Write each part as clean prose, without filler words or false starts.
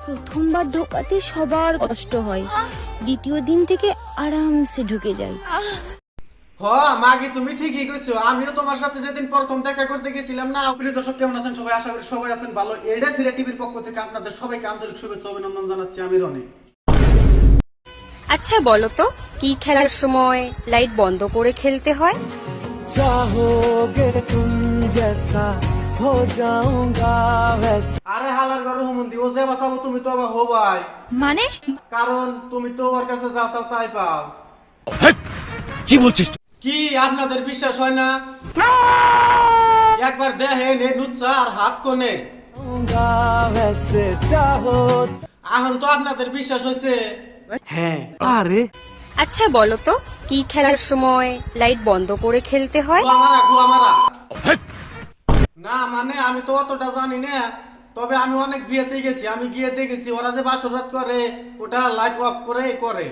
প্রথমবার ঢোকাতে সবার কষ্ট হয়, দ্বিতীয় দিন থেকে আরামসে ঢুকে যায়। মাগি তুমি ঠিকই কইছো, আমিও তোমার সাথে যেদিন প্রথম দেখা করতে গেছিলাম না। প্রিয় দর্শক কেমন আছেন সবাই? আশা করি সবাই আছেন ভালো। এডা সিরা টিভির পক্ষ থেকে আপনাদের সবাইকে আন্তরিক শুভেচ্ছা অভিনন্দন জানাচ্ছি। আমি রনি। আচ্ছা বলো তো, কি খেলার সময় লাইট বন্ধ করে খেলতে হয়? चाहोगे तुम जैसा हो जाऊंगा वैसा। আরে হালার ঘর হুমন্দি, ও যে বাঁচাবো তুমি তো আবার হো ভাই। মানে কারণ তুমি তো ওর কাছে যা চাও তাই পাও। কি বলছিস? কি আপনাদের বিশ্বাস হয় না? একবার দেখেন এই নুচ্ছা আর হাত কোনে। वैसे चाहो। এখন তো আপনাদের বিশ্বাস হয়েছে। হ্যাঁ আরে আচ্ছা বলো তো, কি খেলার সময় লাইট বন্ধ করে খেলতে হয়? গুয়ামারা না, মানে আমি তো অতটা জানি না। তবে আমি অনেক বিয়েতে গেছি, আমি গিয়ে দেখেছি ওরা যে বাসরাত করে ওটা লাইট অফ করে করে।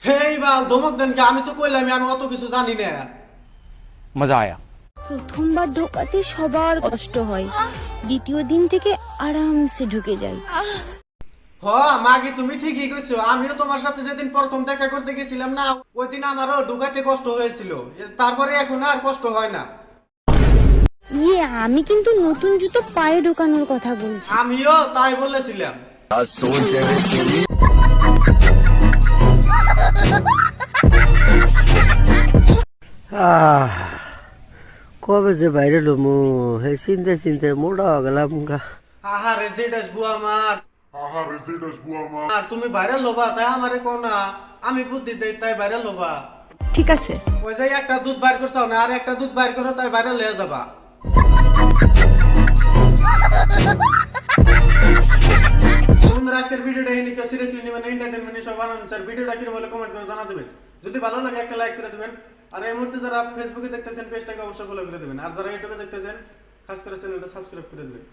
হেই বাল ধমক দেন কে? আমি তো কইলাম আমি অত কিছু জানি না। মজা আয়া। প্রথমবার ঢোকাতে সবার কষ্ট হয়, দ্বিতীয় দিন থেকে আরামসে ঢুকে যায়। মাগি তুমি ঠিকই কইছো, আমিও তোমার সাথে যেদিন প্রথম দেখা করতে গেছিলাম না, ওই দিন আমারও ঢুকাইতে কষ্ট হয়েছিল। তারপরে এখন আর কষ্ট হয় না। আমি কিন্তু নতুন জুতো পায়ে ঢোকানোর কথা বলছি। আমিও তাই বলেছিলাম। কবে যে বাইরে লমু হে চিন্তা চিন্তায় মোটা হয়ে গেলাম গা। আহারে জেডাস বুয়া আমার, আর তুমি বাইরে লোবা তাই আমারে কো না। আমি বুদ্ধি দেই তাই বাইরে লোবা। ঠিক আছে, ওই যে একটা দুধ বাইর করছাও না, আর একটা দুধ বাইর করো তাই বাইরে লয়ে যাবা। বন্ধুরা আজকের ভিডিওটা এখানে কেউ সিরিয়াসলি নেবেন, এন্টারটেইনমেন্ট সব বানানো স্যার। ভিডিওটা কিরকম হলে কমেন্ট করে জানা দেবেন। যদি ভালো লাগে একটা লাইক করে দিবেন। আর এই মুহূর্তে যারা ফেসবুকে দেখতেছেন পেজটাকে অবশ্যই ফলো করে দিবেন। আর যারা ইউটিউবে দেখতেছেন খাস করে চ্যানেলটা সাবস্ক্রাইব করে দিবেন।